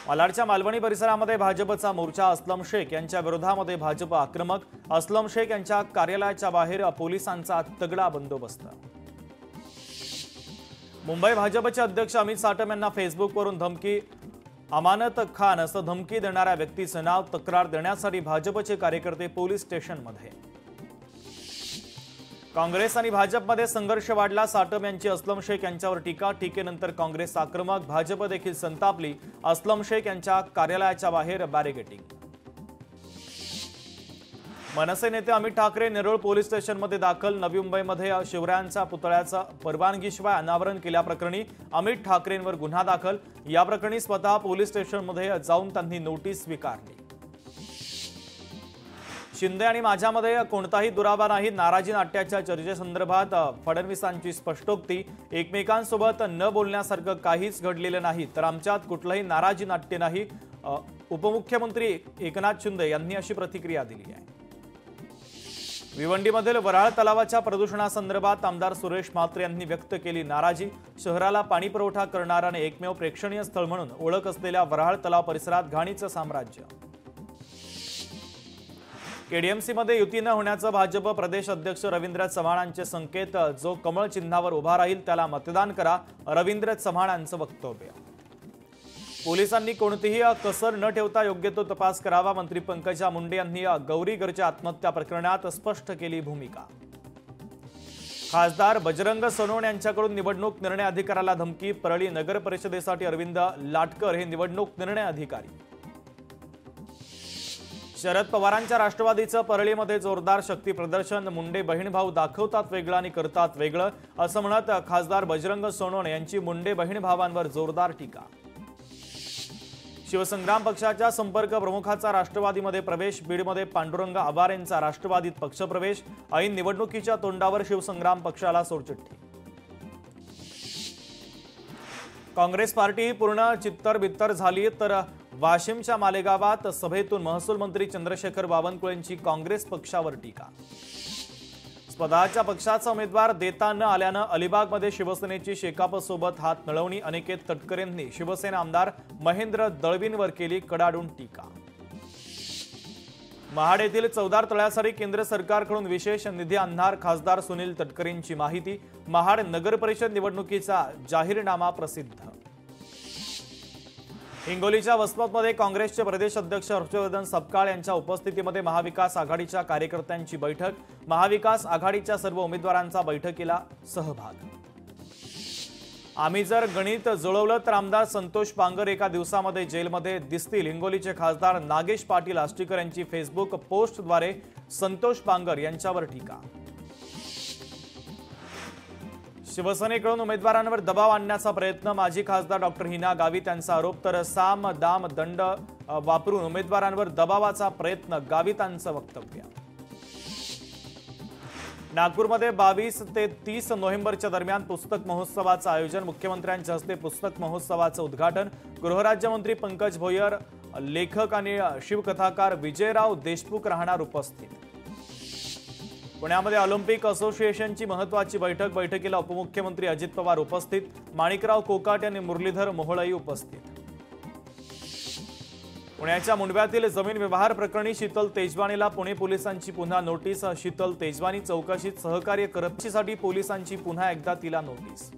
मालाडच्या मालवणी परिसरामध्ये भाजपचा मोर्चा असलम शेख यांच्या विरोधामध्ये भाजप आक्रमक। असलम शेख यांच्या कार्यालयाच्या बाहेर पोलिसांचा तगडा बंदोबस्त। मुंबई भाजपचे अध्यक्ष अमित साटम यांना फेसबुकवरून धमकी। अमानत खान असं धमकी देणाऱ्या व्यक्तीचं नाव तक्रार देण्यासाठी भाजपचे कार्यकर्ते पोलीस स्टेशनमध्ये। काँग्रेस आणि भाजपमध्ये संघर्ष वाढला। साटम यांची असलम शेख यांच्यावर टीका। टीकेनंतर काँग्रेस आक्रमक, भाजप देखील संतापली। असलम शेख यांच्या कार्यालयाच्या बाहेर बॅरिकेडिंग। मनसे नेते अमित ठाकरे नेरुळ पोलीस स्टेशनमध्ये दाखल। नवी मुंबईमध्ये शिवरायांच्या पुतळ्याचा परवानगीशिवाय अनावरण केल्याप्रकरणी अमित ठाकरेंवर गुन्हा दाखल। या प्रकरणी स्वतः पोलीस स्टेशनमध्ये जाऊन त्यांनी नोटीस स्वीकारली। शिंदे आणि माझ्यामध्ये कोणताही दुरावा नाही। नाराजी नाट्याच्या चर्चेसंदर्भात फडणवीसांची स्पष्टोक्ती। एकमेकांसोबत न बोलण्यासारखं काहीच घडलेलं नाही, तर आमच्यात कुठलंही नाराजी नाट्य नाही। उपमुख्यमंत्री एकनाथ शिंदे यांनी अशी प्रतिक्रिया दिली आहे। भिवंडीमधील वराळ तलावाच्या प्रदूषणासंदर्भात आमदार सुरेश म्हात्रे यांनी व्यक्त केली नाराजी। शहराला पाणीपुरवठा करणारं आणि एकमेव प्रेक्षणीय स्थळ म्हणून ओळख असलेल्या वराळ तलाव परिसरात घाणीचं साम्राज्य। केडीएमसीमध्ये युती न होण्याचं भाजप प्रदेश अध्यक्ष रवींद्र चव्हाणांचे संकेत। जो कमळ चिन्हावर उभा राहील त्याला मतदान करा, रवींद्र चव्हाणांचं वक्तव्य। पोलिसांनी कोणतीही कसर न ठेवता योग्य तो तपास करावा। मंत्री पंकजा मुंडे यांनी गौरी गर्जा आत्महत्या प्रकरणात स्पष्ट केली भूमिका। खासदार बजरंग सोनवणे यांच्याकडून निवडणूक निर्णय अधिकाऱ्याला धमकी। परळी नगर परिषदेसाठी अरविंद लाटकर हे निवडणूक निर्णय अधिकारी। शरद पवारांच्या राष्ट्रवादीचं परळीमध्ये जोरदार शक्ती प्रदर्शन। मुंडे बहीण भाऊ दाखवतात वेगळं आणि करतात वेगळं असं म्हणत खासदार बजरंग सोनवणे यांची मुंडे बहीण भावांवर जोरदार टीका। शिवसंग्राम पक्षाच्या संपर्क प्रमुखाचा राष्ट्रवादीमध्ये प्रवेश। बीडमध्ये पांडुरंग आवारेंचा राष्ट्रवादीत पक्षप्रवेश। ऐन निवडणुकीच्या तोंडावर शिवसंग्राम पक्षाला सोडचिठ्ठी। काँग्रेस पार्टी पूर्ण चित्तरबित्तर झाली तर वाशिमच्या मालेगावात सभेतून महसूल मंत्री चंद्रशेखर बावनकुळेंची काँग्रेस पक्षावर टीका। स्वतःच्या पक्षाचा उमेदवार देता न आल्यानं अलिबागमध्ये शिवसेनेची शेकापसोबत हात मिळवणी। अनिकेत तटकरेंनी शिवसेना आमदार महेंद्र दळवींवर केली कडाडून टीका। महाड येथील चौदार तळ्यासाठी केंद्र सरकारकडून विशेष निधी आणणार। खासदार सुनील तटकरेंची माहिती। महाड नगर परिषद निवडणुकीचा जाहीरनामा प्रसिद्ध। हिंगोलीच्या वसमतमध्ये काँग्रेसचे प्रदेश अध्यक्ष हर्षवर्धन सपकाळ यांच्या उपस्थितीमध्ये महाविकास आघाडीच्या कार्यकर्त्यांची बैठक। महाविकास आघाडीच्या सर्व उमेदवारांचा बैठकीला सहभाग। आम्ही जर गणित जुळवलं तर आमदार संतोष बांगर एका दिवसामध्ये जेलमध्ये दिसतील। हिंगोलीचे खासदार नागेश पाटील आष्टीकर यांची फेसबुक पोस्टद्वारे संतोष बांगर यांच्यावर टीका। शिवसेनेकडून उमेदवारांवर दबाव आणण्याचा प्रयत्न। माजी खासदार डॉक्टर हिना गावित यांचा आरोप। तर साम दाम दंड वापरून उमेदवारांवर दबावाचा प्रयत्न, गावितांचं वक्तव्य। नागपूरमध्ये 22 ते 30 नोव्हेंबरच्या दरम्यान पुस्तक महोत्सवाचं आयोजन। मुख्यमंत्र्यांच्या हस्ते पुस्तक महोत्सवाचं उद्घाटन। गृहराज्यमंत्री पंकज भोयर, लेखक आणि शिवकथाकार विजयराव देशमुख राहणार उपस्थित। पुण्यामध्ये ऑलिम्पिक असोसिएशनची महत्त्वाची बैठक। बैठकीला उपमुख्यमंत्री अजित पवार उपस्थित। माणिकराव कोकाट आणि मुरलीधर मोहोळई उपस्थित। पुण्याच्या मुंडव्यातील जमीन व्यवहार प्रकरणी शीतल तेजवानीला पुणे पोलिसांची पुन्हा नोटीस। शीतल तेजवानी चौकशीत सहकार्य करण्यासाठी पोलिसांची पुन्हा एकदा तिला नोटीस।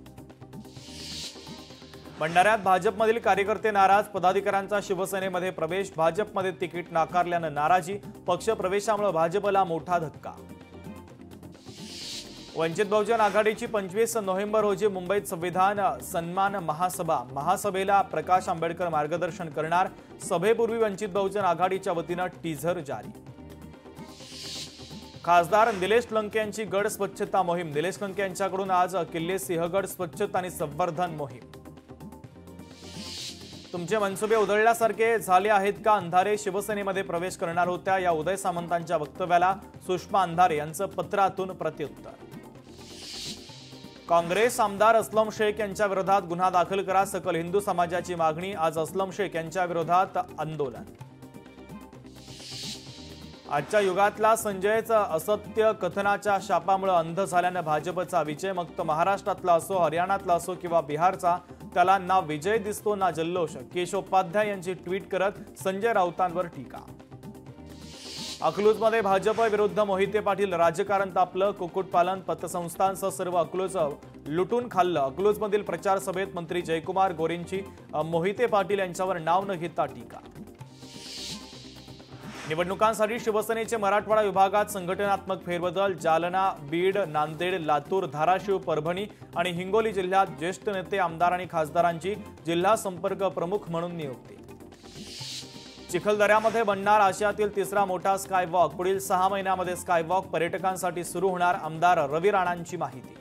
भंडाऱ्यात भाजपमधील कार्यकर्ते नाराज। पदाधिकाऱ्यांचा शिवसेनेमध्ये प्रवेश। भाजपमध्ये तिकीट नाकारल्यानं नाराजी। पक्ष प्रवेशामुळे भाजपला मोठा धक्का। वंचित बहुजन आघाडीची 25 नोव्हेंबर रोजी मुंबईत संविधान सन्मान महासभा। महासभेला प्रकाश आंबेडकर मार्गदर्शन करणार। सभेपूर्वी वंचित बहुजन आघाडीच्या वतीनं टीझर जारी। खासदार निलेश लंके यांची गड स्वच्छता मोहीम। निलेश लंके यांच्याकडून आज किल्ले सिंहगड स्वच्छता आणि संवर्धन मोहीम। तुमचे मनसुबे उधळल्यासारखे झाले आहेत का? अंधारे शिवसेनेमध्ये प्रवेश करणार होत्या। या उदय सामंतांच्या वक्तव्याला सुषमा अंधारे यांचं पत्रातून प्रत्युत्तर। काँग्रेस आमदार असलम शेख यांच्या विरोधात गुन्हा दाखल करा, सकल हिंदू समाजाची मागणी। आज असलम शेख यांच्या विरोधात आंदोलन। आजच्या युगातला संजयचा असत्य कथनाच्या शापामुळे अंध झाल्याने भाजपचा विजय। मग तो महाराष्ट्रातला असो, हरियाणातला असो किंवा बिहारचा, त्याला ना विजय दिसतो ना जल्लोष, केशवोपाध्याय यांची ट्विट करत संजय राऊतांवर टीका. अकलूजमध्ये भाजप विरुद्ध मोहिते पाटील राजकारण तापलं. कुक्कुटपालन पतसंस्थांसह सर्व अकलूज लुटून खाल्लं. अकलूजमधील प्रचार सभेत मंत्री जयकुमार गोरेंची मोहिते पाटील यांच्यावर नाव न घेता टीका. निवडणुकांसाठी शिवसेनेचे मराठवाडा विभागात संघटनात्मक फेरबदल. जालना, बीड, नांदेड, लातूर, धाराशिव, परभणी आणि हिंगोली जिल्ह्यात ज्येष्ठ नेते, आमदार आणि खासदारांची जिल्हा संपर्क प्रमुख म्हणून नियुक्ती. चिखलदऱ्यामध्ये बनणार आशियातील तिसरा मोठा स्कायवॉक. पुढील 6 महिन्यामध्ये स्कायवॉक पर्यटकांसाठी सुरू होणार. आमदार रवी राणांची माहिती.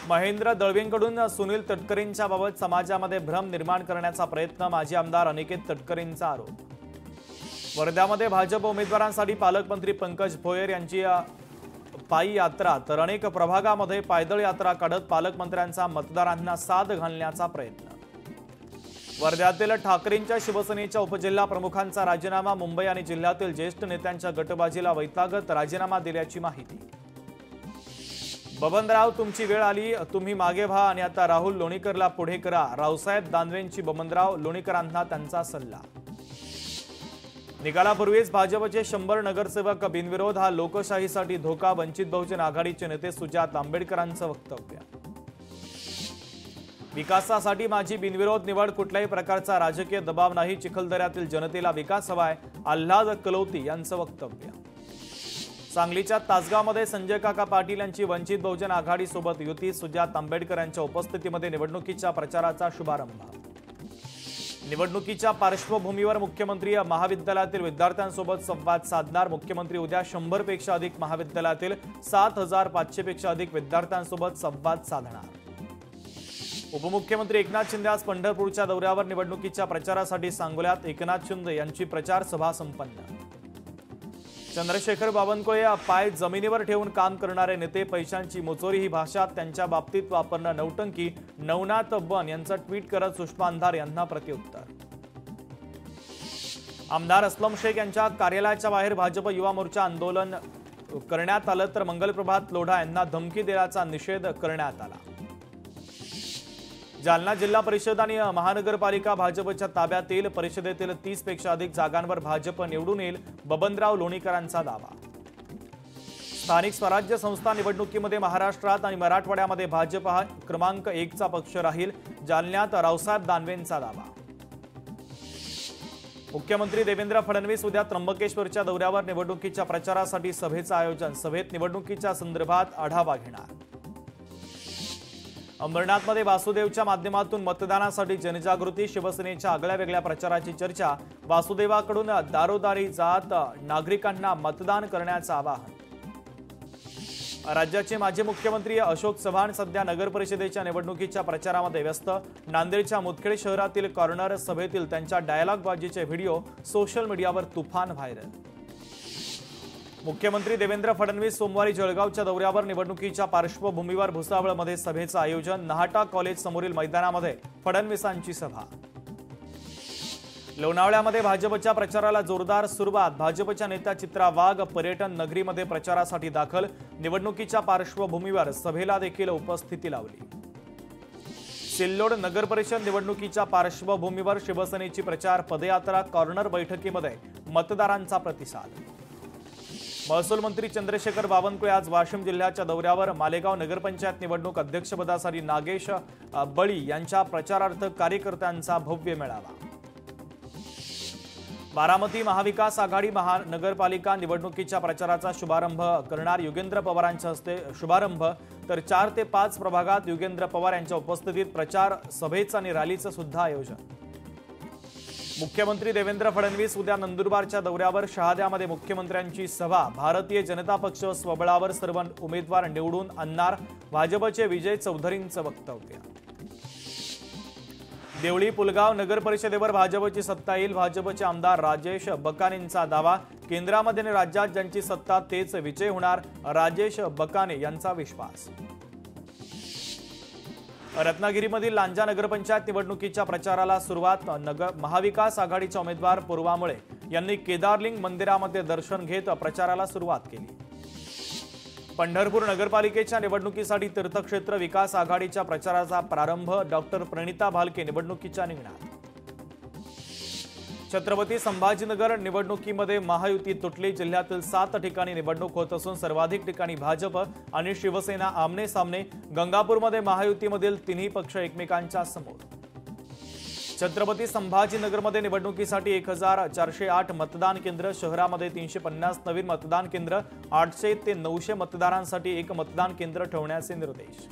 महेंद्र दळवींकडून सुनील तटकरेंच्या बाबत समाजामध्ये भ्रम निर्माण करण्याचा प्रयत्न. माजी आमदार अनिकेत तटकरेंचा आरोप. वर्ध्यामध्ये भाजप उमेदवारांसाठी पालकमंत्री पंकज भोयर यांची पायी यात्रा. तर अनेक प्रभागामध्ये पायदळ यात्रा काढत पालकमंत्र्यांचा मतदारांना साद घालण्याचा प्रयत्न. वर्ध्यातील ठाकरेंच्या शिवसेनेच्या उपजिल्हा प्रमुखांचा राजीनामा. मुंबई आणि जिल्ह्यातील ज्येष्ठ नेत्यांच्या गटबाजीला वैतागत राजीनामा दिल्याची माहिती. बबनराव, तुमची वेळ आली, तुम्ही मागे व्हा आणि आता राहुल लोणीकरला पुढे करा. रावसाहेब दानवेंची बबनराव लोणीकरांना त्यांचा सल्ला. निकालापूर्वीच भाजपचे 100 नगरसेवक बिनविरोध, हा लोकशाहीसाठी धोका. वंचित बहुजन आघाडीचे नेते सुजात आंबेडकरांचं वक्तव्य. विकासासाठी माझी बिनविरोध निवड, कुठल्याही प्रकारचा राजकीय दबाव नाही. चिखलदऱ्यातील जनतेला विकास हवाय. आल्हाद कलौती यांचं वक्तव्य. सांगलीच्या तासगावमध्ये संजय काका पाटील यांची वंचित बहुजन आघाडीसोबत युती. सुजात आंबेडकर यांच्या उपस्थितीमध्ये निवडणुकीच्या प्रचाराचा शुभारंभ. निवडणुकीच्या पार्श्वभूमीवर मुख्यमंत्री महाविद्यालयातील विद्यार्थ्यांसोबत संवाद साधणार. मुख्यमंत्री उद्या 100 पेक्षा अधिक महाविद्यालयातील 7500 पेक्षा अधिक विद्यार्थ्यांसोबत संवाद साधणार. उपमुख्यमंत्री एकनाथ शिंदे आज पंढरपूरच्या दौऱ्यावर. निवडणुकीच्या प्रचारासाठी सांगोल्यात एकनाथ शिंदे यांची प्रचार सभा संपन्न. चंद्रशेखर बावनकुळे पाय जमिनीवर ठेवून काम करणारे नेते. पैशांची मुचोरी ही भाषा त्यांच्या बाबतीत वापरणं नौटंकी. नवनाथ बन यांचं ट्विट करत सुषमा अंधार यांना प्रत्युत्तर. आमदार अस्लम शेख यांच्या कार्यालयाच्या बाहेर भाजप युवा मोर्चा आंदोलन करण्यात आलं. तर मंगलप्रभात लोढा यांना धमकी देण्याचा निषेध करण्यात आला. जालना जिल्हा परिषद आणि महानगरपालिका भाजपच्या ताब्यात येईल. परिषदेतील 30 पेक्षा अधिक जागांवर भाजप निवडून येईल. बबनराव लोणीकरांचा दावा. स्थानिक स्वराज्य संस्था निवडणुकीमध्ये महाराष्ट्रात आणि मराठवाड्यामध्ये भाजप हा क्रमांक 1चा पक्ष राहील. जालन्यात रावसाहेब दानवेंचा दावा. मुख्यमंत्री देवेंद्र फडणवीस उद्या त्र्यंबकेश्वरच्या दौऱ्यावर. निवडणुकीच्या प्रचारासाठी सभेचं आयोजन. सभेत निवडणुकीच्या संदर्भात आढावा घेणार. अंबरनाथमध्ये वासुदेवच्या माध्यमातून मतदानासाठी जनजागृती. शिवसेनेच्या आगळ्या वेगळ्या प्रचाराची चर्चा. वासुदेवाकडून दारोदारी जात नागरिकांना मतदान करण्याचं आवाहन. राज्याचे माजी मुख्यमंत्री अशोक चव्हाण सध्या नगर परिषदेच्या निवडणुकीच्या प्रचारामध्ये व्यस्त. नांदेडच्या मुदखेड शहरातील कॉर्नर सभेतील त्यांच्या डायलॉगबाजीचे व्हिडिओ सोशल मीडियावर तुफान व्हायरल. मुख्यमंत्री देवेंद्र फडणवीस सोमवारी जळगावच्या दौऱ्यावर. निवडणुकीच्या पार्श्वभूमीवर भुसावळमध्ये सभेचं आयोजन. नहाटा कॉलेज समोरील मैदानामध्ये फडणवीसांची सभा. लोणावळ्यामध्ये भाजपच्या प्रचाराला जोरदार सुरुवात. भाजपच्या नेत्या चित्रा वाघ पर्यटन नगरीमध्ये प्रचारासाठी दाखल. निवडणुकीच्या पार्श्वभूमीवर सभेला देखील उपस्थिती लावली. सिल्लोड नगर परिषद निवडणुकीच्या पार्श्वभूमीवर शिवसेनेची प्रचार पदयात्रा. कॉर्नर बैठकीमध्ये मतदारांचा प्रतिसाद. महसूल मंत्री चंद्रशेखर बावनकुळे आज वाशिम जिल्ह्याच्या दौऱ्यावर. मालेगाव नगरपंचायत निवडणूक अध्यक्षपदासाठी नागेश बळी यांच्या प्रचारार्थ कार्यकर्त्यांचा भव्य मेळावा. बारामती महाविकास आघाडी महानगरपालिका निवडणुकीच्या प्रचाराचा शुभारंभ करणार. युगेंद्र पवारांच्या हस्ते शुभारंभ. तर 4 ते 5 प्रभागात युगेंद्र पवार यांच्या उपस्थितीत प्रचार सभेचं आणि रॅलीचं सुद्धा आयोजन. मुख्यमंत्री देवेंद्र फडणवीस उद्या नंदुरबारच्या दौऱ्यावर. शहाद्यामध्ये मुख्यमंत्र्यांची सभा. भारतीय जनता पक्ष स्वबळावर सर्व उमेदवार निवडून आणणार. भाजपचे विजय चौधरींचं वक्तव्य. देवळी पुलगाव नगर परिषदेवर भाजपची सत्ता येईल. भाजपचे आमदार राजेश बकानेंचा दावा. केंद्रामध्ये आणि राज्यात ज्यांची सत्ता तेच विजय होणार. राजेश बकाने यांचा विश्वास. रत्नागिरीमधील लांजा नगरपंचायत निवडणुकीच्या प्रचाराला सुरुवात. महाविकास आघाडीच्या उमेदवार पूर्वा मुळे यांनी केदारलिंग मंदिरामध्ये दर्शन घेत प्रचाराला सुरुवात केली. पंढरपूर नगरपालिकेच्या निवडणुकीसाठी तीर्थक्षेत्र विकास आघाडीच्या प्रचाराचा प्रारंभ. डॉक्टर प्रणिता भालके निवडणुकीच्या रिंगणात. छत्रपती संभाजीनगर निवडणुकीमध्ये महायुती तुटली. जिल्ह्यातील 7 ठिकाणी निवडणूक होत असून सर्वाधिक ठिकाणी भाजप आणि शिवसेना आमने सामने. गंगापूरमध्ये महायुतीमधील तिन्ही पक्ष एकमेकांच्या समोर. छत्रपती संभाजीनगरमध्ये निवडणुकीसाठी 1408 मतदान केंद्र. शहरामध्ये 350 नवीन मतदान केंद्र. 800 ते 900 मतदारांसाठी एक मतदान केंद्र ठेवण्याचे निर्देश.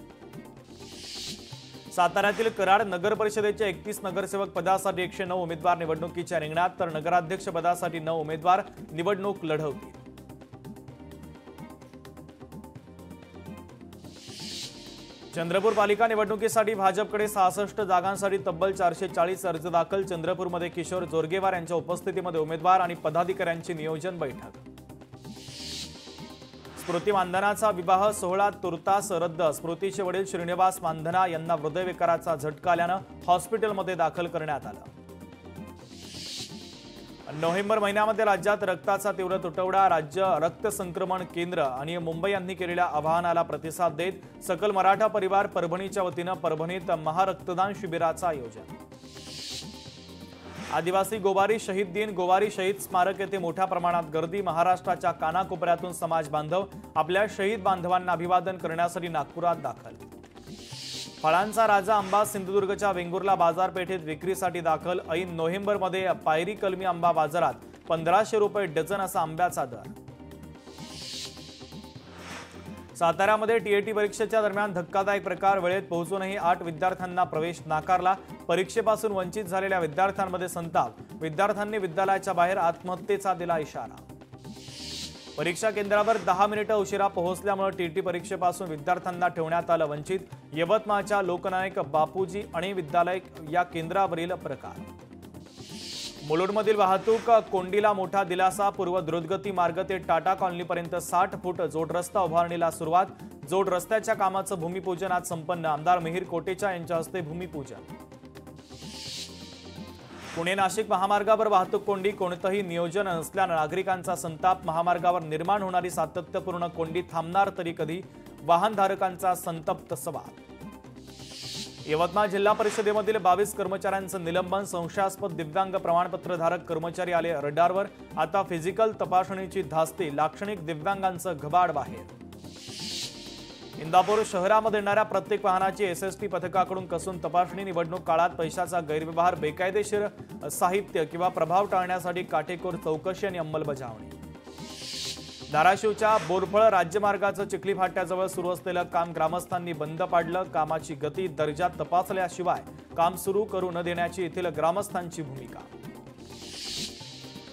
साताऱ्यातील कराड नगर परिषदेच्या 31 नगरसेवक पदासाठी 109 उमेदवार निवडणुकीच्या रिंगणात, तर नगराध्यक्ष पदासाठी 9 उमेदवार निवडणूक लढवतील. चंद्रपूर पालिका निवडणुकीसाठी भाजपकडे 66 जागांसाठी तब्बल 440 अर्ज दाखल. चंद्रपूरमध्ये किशोर जोरगेवार यांच्या उपस्थितीमध्ये उमेदवार आणि पदाधिकाऱ्यांची नियोजन बैठक. स्मृती मानधनाचा विवाह सोहळा तुर्तास रद्द. स्मृतीचे वडील श्रीनिवास मानधना यांना हृदयविकाराचा झटका आल्यानं हॉस्पिटलमध्ये दाखल करण्यात आलं. नोव्हेंबर महिन्यामध्ये राज्यात रक्ताचा तीव्र तुटवडा. राज्य रक्त संक्रमण केंद्र आणि मुंबई यांनी केलेल्या आवाहनाला प्रतिसाद देत सकल मराठा परिवार परभणीच्या वतीनं परभणीत महारक्तदान शिबिराचं आयोजन. आदिवासी गोवारी शहीद दिन. गोवारी शहीद स्मारक येथे मोठ्या प्रमाणात गर्दी. महाराष्ट्राच्या कानाकोपऱ्यातून समाज बांधव आपल्या शहीद बांधवांना अभिवादन करण्यासाठी नागपुरात दाखल. फळांचा राजा आंबा सिंधुदुर्गच्या वेंगुर्ला बाजारपेठेत विक्रीसाठी दाखल. ऐन नोव्हेंबरमध्ये पायरी कलमी आंबा बाजारात 1500 रुपये डझन असा आंब्याचा दर. साताऱ्यामध्ये टीएटी परीक्षेच्या दरम्यान धक्कादायक प्रकार. वेळेत पोहोचूनही 8 विद्यार्थ्यांना प्रवेश नाकारला. परीक्षेपासून वंचित झालेल्या विद्यार्थ्यांमध्ये संताप. विद्यार्थ्यांनी विद्यालयाच्या बाहेर आत्महत्येचा दिला इशारा. परीक्षा केंद्रावर 10 मिनिटं उशिरा पोहोचल्यामुळे टीटी परीक्षेपासून विद्यार्थ्यांना ठेवण्यात आलं वंचित. यवतमाळच्या लोकनायक बापूजी आणि विद्यालय या केंद्रावरील प्रकार. मुलुंडमधील वाहतूक कोंडीला मोठा दिलासा. पूर्व द्रुतगती मार्ग ते टाटा कॉलनीपर्यंत 60 फूट जोड रस्ता उभारणीला सुरुवात. जोड रस्त्याच्या कामाचं भूमिपूजन आज संपन्न. आमदार मिहिर कोटेचा यांच्या हस्ते भूमिपूजन. पुणे नाशिक महामार्गावर वाहतूक कोंडी. कोणतंही नियोजन नसल्यानं नागरिकांचा संताप. महामार्गावर निर्माण होणारी सातत्यपूर्ण कोंडी थांबणार तरी कधी? वाहनधारकांचा संतप्त सवाल. यवतमाळ जिल्हा परिषदेमधील 22 कर्मचाऱ्यांचं निलंबन. संशयास्पद दिव्यांग प्रमाणपत्रधारक कर्मचारी आले रडारवर. आता फिजिकल तपासणीची धास्ती. लाक्षणिक दिव्यांगांचं घबाड बाहेर. इंदापूर शहरामध्ये येणाऱ्या प्रत्येक वाहनाची एसएसटी पथकाकडून कसून तपासणी. निवडणूक काळात पैशाचा गैरव्यवहार, बेकायदेशीर साहित्य किंवा प्रभाव टाळण्यासाठी काटेकोर चौकशी आणि अंमलबजावणी. धाराशिवच्या बोरफळ राज्यमार्गाचं चिखली फाट्याजवळ सुरू असलेलं काम ग्रामस्थांनी बंद पाडलं. कामाची गती, दर्जा तपासल्याशिवाय काम सुरू करू न देण्याची येथील ग्रामस्थांची भूमिका.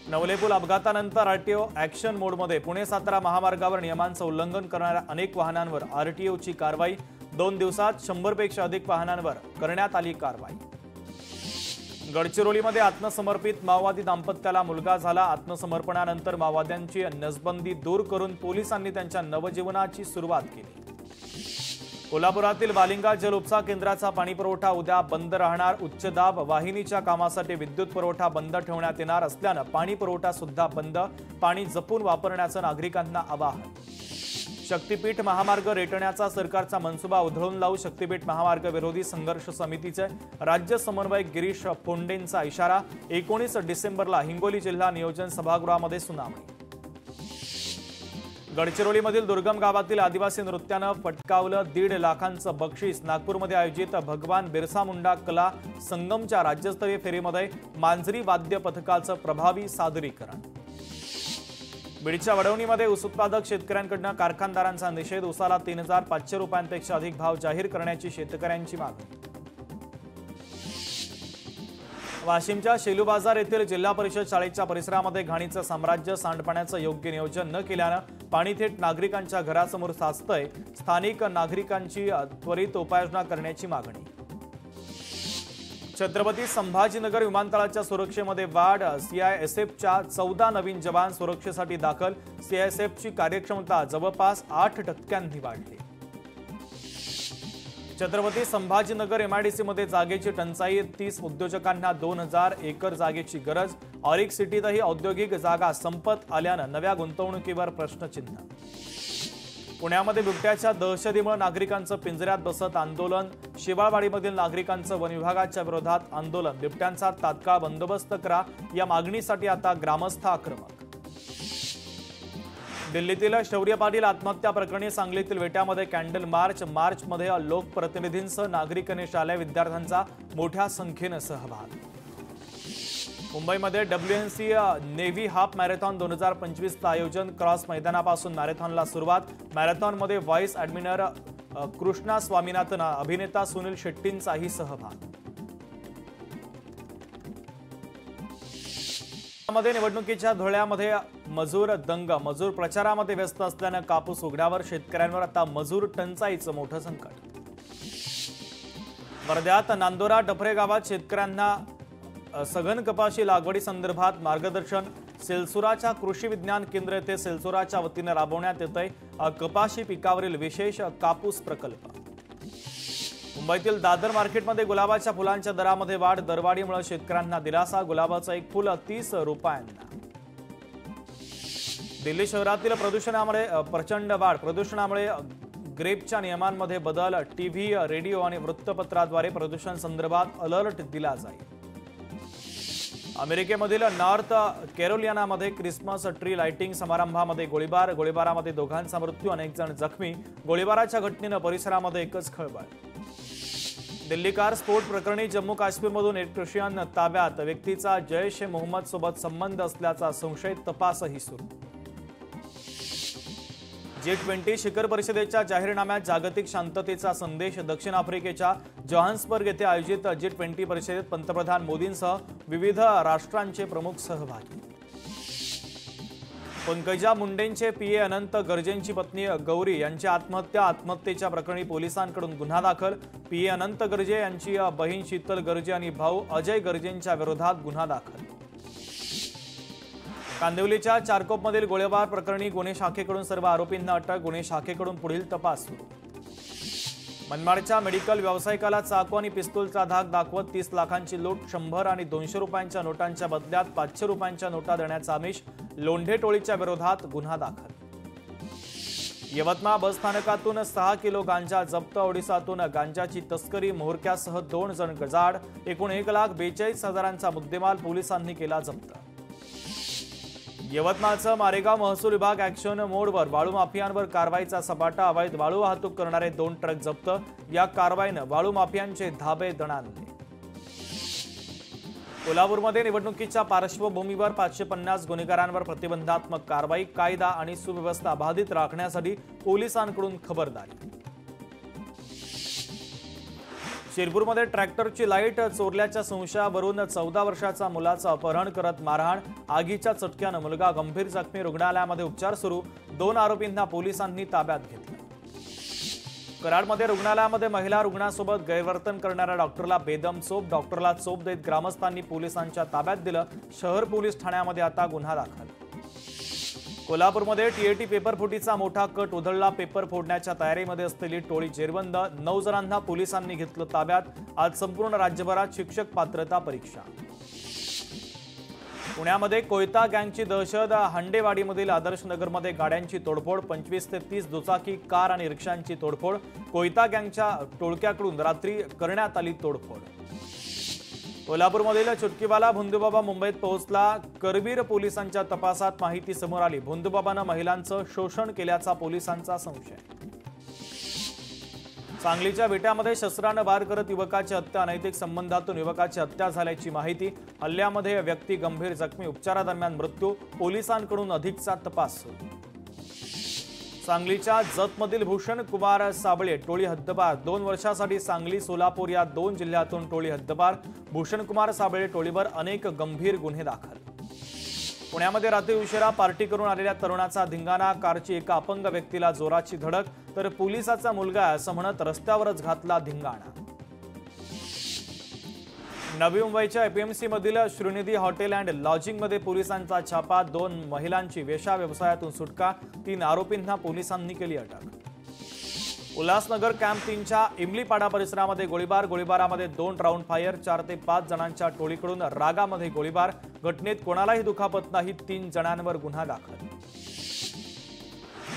नवलेपूल अपघातानंतर आरटीओ ऍक्शन मोडमध्ये. पुणे सातारा महामार्गावर नियमांचं उल्लंघन करणाऱ्या अनेक वाहनांवर आरटीओची कारवाई. 2 दिवसात 100 पेक्षा अधिक वाहनांवर करण्यात आली कारवाई. गडचिरोलीमध्ये आत्मसमर्पित माओवादी दाम्पत्याला मुलगा झाला. आत्मसमर्पणानंतर माओवाद्यांची नसबंदी दूर करून पोलिसांनी त्यांच्या नवजीवनाची सुरुवात केली. कोल्हापुरातील वालिंगा जल उपसा केंद्राचा पाणीपुरवठा उद्या बंद राहणार. उच्च दाब वाहिनीच्या कामासाठी विद्युत पुरवठा बंद ठेवण्यात येणार असल्यानं पाणी पुरवठा सुद्धा बंद. पाणी जपून वापरण्याचं नागरिकांना आवाहन. शक्तीपीठ महामार्ग रेटण्याचा सरकारचा मनसुबा उधळून लावू. शक्तीपीठ महामार्ग विरोधी संघर्ष समितीचे राज्य समन्वयक गिरीश फोंडेंचा इशारा. 19 डिसेंबरला हिंगोली जिल्हा नियोजन सभागृहामध्ये सुनावणी. गडचिरोलीमधील दुर्गम गावातील आदिवासी नृत्यानं फटकावलं 1.5 लाखांचं बक्षीस. नागपूरमध्ये आयोजित भगवान बिरसा मुंडा कला संगमच्या राज्यस्तरीय फेरीमध्ये मांजरी वाद्य पथकाचं प्रभावी सादरीकरण. बीडच्या वडवणीमध्ये ऊस उत्पादक शेतकऱ्यांकडून कारखानदारांचा निषेध. ऊसाला 3500 रुपयांपेक्षा अधिक भाव जाहीर करण्याची शेतकऱ्यांची मागणी. वाशिमच्या शेलू बाजार येथील जिल्हा परिषद शाळेच्या परिसरामध्ये घाणीचं साम्राज्य. सांडपाण्याचं योग्य नियोजन न केल्यानं पाणी थेट नागरिकांच्या घरासमोर साचतंय. स्थानिक नागरिकांची त्वरित उपाययोजना करण्याची मागणी. छत्रपती संभाजीनगर विमानतळाच्या सुरक्षेमध्ये वाढ. सीआयएसएफच्या 14 नवीन जवान सुरक्षेसाठी दाखल. सीआयएसएफची कार्यक्षमता जवळपास 8% वाढली. छत्रपती संभाजीनगर एमआयडीसीमध्ये जागेची टंचाई. 30 उद्योजकांना 2000 एकर जागेची गरज. ऑरिक सिटीतही औद्योगिक जागा संपत आल्यानं नव्या गुंतवणुकीवर प्रश्नचिन्ह. पुण्यामध्ये बिबट्याच्या दहशतीमुळे नागरिकांचं पिंजऱ्यात बसत आंदोलन। शिवाळवाडीमधील नागरिकांचं वन विभागाच्या विरोधात आंदोलन। बिबट्यांचा तात्काळ बंदोबस्त करा या मागणीसाठी आता ग्रामस्थ आक्रमक। दिल्लीतील शौर्य पाटील आत्महत्या प्रकरणी सांगलीतील वेट्यामध्ये कॅन्डल मार्चमध्ये लोकप्रतिनिधींसह नागरिक आणि शालेय विद्यार्थ्यांचा मोठ्या संख्येनं सहभाग। मुंबईमध्ये WNC नेव्ही हाफ मॅरेथॉन 2025चं आयोजन। क्रॉस मैदानापासून मॅरेथॉनला सुरुवात। मॅरेथॉनमध्ये व्हाईस ॲडमिरल कृष्णा स्वामीनाथन, अभिनेता सुनील शेट्टींचाही सहभाग। निवडणुकीच्या धुळ्यामध्ये मजूर दंग। मजूर प्रचारामध्ये व्यस्त असल्यानं कापूस उघड्यावर। शेतकऱ्यांवर आता मजूर टंचाईचं मोठं संकट। वर्ध्यात नांदोरा डफरे गावात शेतकऱ्यांना सघन कपाशी लागवडी संदर्भात मार्गदर्शन। सेलसुराच्या कृषी विज्ञान केंद्र येथे सेलसुराच्या वतीने राबवण्यात येतंय कपाशी पिकावरील विशेष कापूस प्रकल्प। मुंबईतील दादर मार्केटमध्ये गुलाबाच्या फुलांच्या दरामध्ये वाढ। दरवाढीमुळे शेतकऱ्यांना दिलासा। गुलाबाचं एक फुल 30 रुपयांना। दिल्ली शहरातील प्रदूषणामुळे प्रचंड वाढ। प्रदूषणामुळे ग्रेपच्या नियमांमध्ये बदल। टीव्ही, रेडिओ आणि वृत्तपत्राद्वारे प्रदूषण संदर्भात अलर्ट दिला जाईल। अमेरिकेमधील नॉर्थ कॅरोलिनामध्ये ख्रिसमस ट्री लाइटिंग समारंभामध्ये गोळीबारामध्ये दोघांचा मृत्यू, अनेक जण जखमी। गोळीबाराच्या घटनेनं परिसरामध्ये एकच खळबळ। दिल्ली कार स्फोट प्रकरणी जम्मू काश्मीरमधून इलेक्ट्रिशियन ताब्यात। व्यक्तीचा जैश ए मोहम्मद सोबत संबंध असल्याचा संशय, तपासही सुरू। G20 शिखर परिषदेच्या जाहीरनाम्यात जागतिक शांततेचा संदेश। दक्षिण आफ्रिकेच्या जोहान्सबर्ग येथे आयोजित G20 परिषदेत पंतप्रधान मोदींसह विविध राष्ट्रांचे प्रमुख सहभागी। पंकजा मुंडेंचे पीए अनंत गर्जेंची पत्नी गौरी यांची आत्महत्येच्या प्रकरणी पोलिसांकडून गुन्हा दाखल। पीए अनंत गर्जे यांची बहीण शीतल गर्जे आणि भाऊ अजय गर्जेंच्या विरोधात गुन्हा दाखल। कांदिवलीच्या चारकोपमधील गोळीबार प्रकरणी गुन्हे शाखेकडून सर्व आरोपींना अटक। गुन्हे शाखेकडून पुढील तपास सुरू। मनमाडच्या मेडिकल व्यावसायिकाला चाकू आणि पिस्तूलचा धाक दाखवत 30 लाखांची लूट। 100 आणि 200 रुपयांच्या नोटांच्या बदल्यात 500 रुपयांच्या नोटा देण्याचा आमिष। लोंढे टोळीच्या विरोधात गुन्हा दाखल। यवतमाळ बसस्थानकातून 6 किलो गांजा जप्त। ओडिसातून गांजाची तस्करी, मोहरक्यासह 2 जण गजाआड। एकूण 1,42,000चा मुद्देमाल पोलिसांनी केला जप्त। यवतमाळचं मारेगाव महसूल विभाग ॲक्शन मोडवर। वाळू माफियांवर कारवाईचा सपाटा। अवैध वाळू वाहतूक करणारे 2 ट्रक जप्त। या कारवाईनं वाळू माफियांचे धाबे दणाणले। कोल्हापूरमध्ये निवडणुकीच्या पार्श्वभूमीवर 550 गुन्हेगारांवर प्रतिबंधात्मक कारवाई। कायदा आणि सुव्यवस्था बाधित राखण्यासाठी पोलिसांकडून खबरदारी। शिरपूरमध्ये ट्रॅक्टरची लाईट चोरल्याच्या संशयावरून 14 वर्षाचा मुलाचं अपहरण करत मारहाण। आगीच्या चटक्यानं मुलगा गंभीर जखमी। रुग्णालयामध्ये उपचार सुरू। 2 आरोपींना पोलिसांनी ताब्यात घेतलं। कराडमध्ये रुग्णालयामध्ये महिला रुग्णासोबत गैरवर्तन करणाऱ्या डॉक्टरला बेदम चोप। डॉक्टरला चोप देत ग्रामस्थांनी पोलिसांच्या ताब्यात दिलं। शहर पोलीस ठाण्यामध्ये आता गुन्हा दाखल। कोल्हापूरमध्ये टीएटी पेपरफुटीचा मोठा कट उधळला। पेपर फोडण्याच्या तयारीमध्ये असलेली टोळी जेरबंद। 9 जणांना पोलिसांनी घेतलं ताब्यात। आज संपूर्ण राज्यभरात शिक्षक पात्रता परीक्षा। पुण्यामध्ये कोयता गँगची दहशत। हंडेवाडीमधील आदर्श नगरमध्ये गाड्यांची तोडफोड। 25 ते 30 दुचाकी, कार आणि रिक्षांची तोडफोड। कोयता गँगच्या टोळक्याकडून रात्री करण्यात आली तोडफोड। कोल्हापूरमधील चुटकीवाला भोंदूबाबा मुंबईत पोहोचला। करवीर पोलिसांच्या तपासात माहिती समोर आली। भोंदूबाबानं महिलांचं शोषण केल्याचा पोलिसांचा संशय। सांगलीच्या विट्यामध्ये शस्त्रानं वार करत युवकाची हत्या। अनैतिक संबंधातून युवकाची हत्या झाल्याची माहिती। हल्ल्यामध्ये व्यक्ती गंभीर जखमी। उपचारादरम्यान मृत्यू। पोलिसांकडून अधिकचा तपास सुरू। सांगलीच्या जतमधील भूषण कुमार साबळे टोळी हद्दपार। 2 वर्षासाठी सांगली, सोलापूर या 2 जिल्ह्यातून टोळी हद्दपार। भूषण कुमार साबळे टोळीवर अनेक गंभीर गुन्हे दाखल। पुण्यामध्ये रात्री उशिरा पार्टी करून आलेल्या तरुणाचा धिंगाणा। कारची एका अपंग व्यक्तीला जोराची धडक, तर पोलिसाचा मुलगा असं म्हणत रस्त्यावरच घातला धिंगाणा। नवी मुंबईच्या एपीएमसी मधील श्रीनिधी हॉटेल अँड लॉजिंगमध्ये पोलिसांचा छापा। 2 महिलांची वेश्या व्यवसायातून सुटका। 3 आरोपींना पोलिसांनी केली अटक। उल्हासनगर कॅम्प 3च्या इमलीपाडा परिसरामध्ये गोळीबारामध्ये 2 राऊंड फायर। 4 ते 5 जणांच्या टोळीकडून रागामध्ये गोळीबार। घटनेत कोणालाही दुखापत नाही। 3 जणांवर गुन्हा दाखल।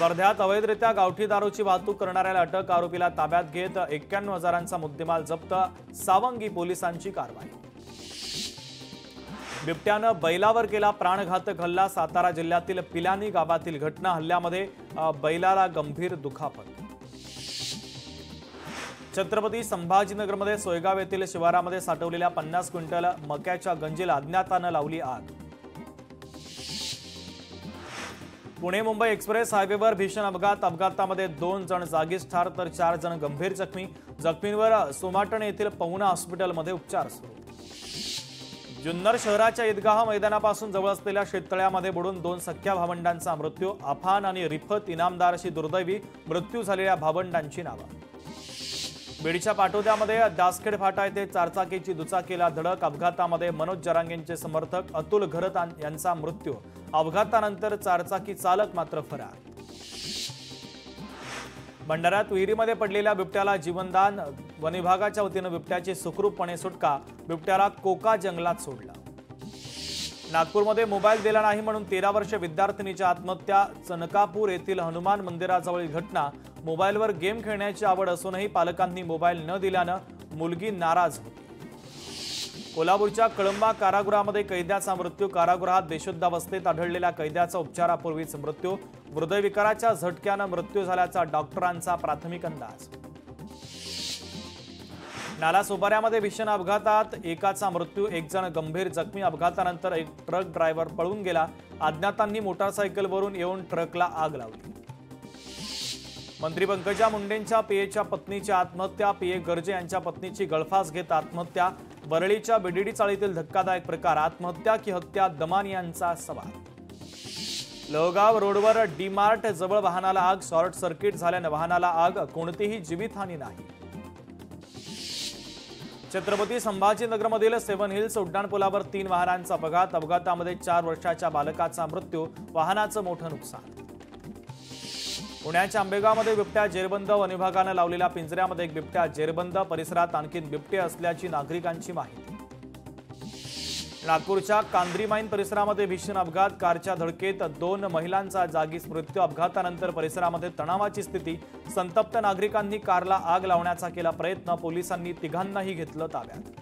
वर्ध्यात अवैधरित्या गावठी दारूची वाहतूक करणाऱ्याला अटक, आरोपीला ताब्यात घेत 91,000चा मुद्देमाल जप्त, सावंगी पोलिसांची कारवाई. बिबट्यानं बैलावर केला प्राणघातक हल्ला, सातारा जिल्ह्यातील पिलानी गावातील घटना. हल्ल्यामध्ये बैलाला गंभीर दुखापत. छत्रपती संभाजीनगरमध्ये सोयगाव येथील शिवारामध्ये साठवलेल्या 50 क्विंटल मक्याच्या गंजीला अज्ञातानं लावली आग. पुणे मुंबई एक्सप्रेस हायवेवर भीषण अपघात, अपघातामध्ये 2 जण जागीच ठार तर 4 जण गंभीर जखमी. जखमींवर सोमाटण येथील पहुना हॉस्पिटलमध्ये उपचार सुरू. जुन्नर शहराच्या ईदगाह मैदानापासून जवळ असलेल्या शेततळ्यामध्ये बुडून 2 सख्या भावंडांचा मृत्यू. अफान आणि रिफत इनामदार अशी दुर्दैवी मृत्यू झालेल्या भावंडांची नावं. बीडच्या पाटोद्यामध्ये दासखेड फाटा येथे चारचाकीची दुचाकीला धडक, अपघातामध्ये मनोज जरांगेंचे समर्थक अतुल घरत यांचा मृत्यू. अपघातानंतर चारचाकी चालक मात्र फरार. भंडाऱ्यात विहिरीमध्ये पडलेल्या बिबट्याला जीवनदान, वन विभागाच्या वतीनं बिबट्याची सुखरूपपणे सुटका, बिबट्याला कोका जंगलात सोडलं. नागपूरमध्ये मोबाईल दिला नाही म्हणून 13 वर्ष विद्यार्थिनीची आत्महत्या, चनकापूर येथील हनुमान मंदिराजवळील घटना. मोबाईलवर गेम खेळण्याची आवड असूनही पालकांनी मोबाईल न दिल्यानं मुलगी नाराज होती. कोल्हापूरच्या कळंबा कारागृहामध्ये कैद्याचा मृत्यू, कारागृहात बेशुद्धावस्थेत आढळलेल्या कैद्याचा उपचारापूर्वीच मृत्यू. हृदयविकाराच्या झटक्यानं मृत्यू झाल्याचा डॉक्टरांचा प्राथमिक अंदाज. नालासोपाऱ्यामध्ये भीषण अपघातात एकाचा मृत्यू, 1 जण गंभीर जखमी. अपघातानंतर एक ट्रक ड्रायव्हर पळून गेला. अज्ञातांनी मोटारसायकलवरून येऊन ट्रकला आग लावली. मंत्री पंकजा मुंडेंच्या पीएच्या पत्नीची आत्महत्या, पीए गर्जे यांच्या पत्नीची गळफास घेत आत्महत्या. वरळीच्या बीडीडी चाळीतील धक्कादायक प्रकार, आत्महत्या की हत्या, दमान यांचा सवाल. लोहगाव रोडवर डीमार्ट जवळ वाहनाला आग, शॉर्ट सर्किट झाल्यानं वाहनाला आग, कोणतीही जीवितहानी नाही. छत्रपती संभाजीनगरमधील 7 हिल्स उड्डाणपुलावर 3 वाहनांचा अपघात, अपघातामध्ये 4 वर्षाच्या बालकाचा मृत्यू, वाहनाचं मोठं नुकसान. पुण्याच्या आंबेगावमध्ये बिबट्या जेरबंद, वन विभागानं लावलेल्या पिंजऱ्यामध्ये एक बिबट्या जेरबंद, परिसरात आणखीन बिबटे असल्याची नागरिकांची माहिती. नागपूरच्या कांद्रीमाईन परिसरामध्ये भीषण अपघात, कारच्या धडकेत 2 महिलांचा जागीच मृत्यू. अपघातानंतर परिसरामध्ये तणावाची स्थिती, संतप्त नागरिकांनी कारला आग लावण्याचा केला प्रयत्न, पोलिसांनी तिघांनाही घेतलं ताब्यात.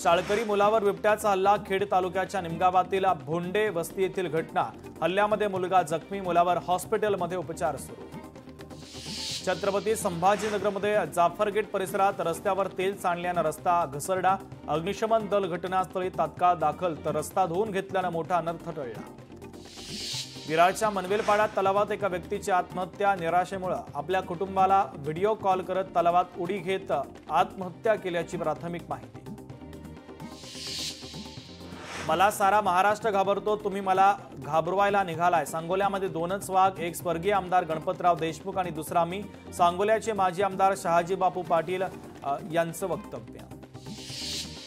शाळकरी मुलावर बिबट्याचा हल्ला, खेड तालुक्याच्या निमगावातील भोंडे वस्ती येथील घटना. हल्ल्यामध्ये मुलगा जखमी, मुलावर हॉस्पिटलमध्ये उपचार सुरू. छत्रपती संभाजीनगरमध्ये जाफरगेट परिसरात रस्त्यावर तेल सांडल्यानं रस्ता घसरडा, अग्निशमन दल घटनास्थळी तात्काळ दाखल तर रस्ता धुवून घेतल्यानं मोठा अनर्थ टळला. विरारच्या मनवेलपाडा तलावात एका व्यक्तीची आत्महत्या, निराशेमुळे आपल्या कुटुंबाला व्हिडिओ कॉल करत तलावात उडी घेत आत्महत्या केल्याची प्राथमिक माहिती. मला सारा महाराष्ट्र घाबरतो, तुम्ही मला घाबरवायला निघालाय. सांगोल्यामध्ये 2च वाघ, एक स्वर्गीय आमदार गणपतराव देशमुख आणि दुसरा मी. सांगोल्याचे माजी आमदार शहाजी बापू पाटील यांचं वक्तव्य.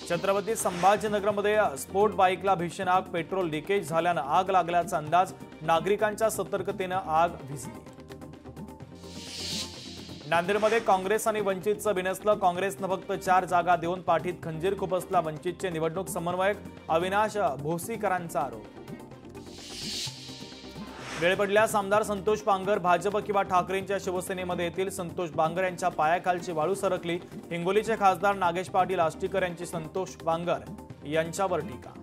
छत्रपती संभाजीनगरमध्ये स्पोर्ट बाईकला भीषण आग, पेट्रोल लिकेज झाल्यानं आग लागल्याचा अंदाज, नागरिकांच्या सतर्कतेनं आग भिजली. नांदेडमध्ये काँग्रेस आणि वंचितचं बिनसलं, काँग्रेसनं फक्त 4 जागा देऊन पाठीत खंजीर खुपसला. वंचितचे निवडणूक समन्वयक अविनाश भोसीकरांचा आरोप. वेळ पडल्यास आमदार संतोष बांगर भाजप किंवा ठाकरेंच्या शिवसेनेमध्ये येतील. संतोष बांगर यांच्या पायाखालची वाळू सरकली. हिंगोलीचे खासदार नागेश पाटील आष्टीकर यांची संतोष बांगर यांच्यावर टीका.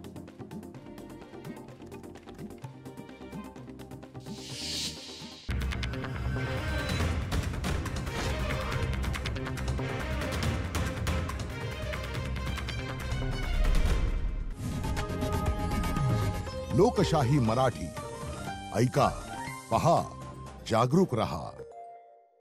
लोकशाही मराठी ऐका, पहा, जागरूक रहा.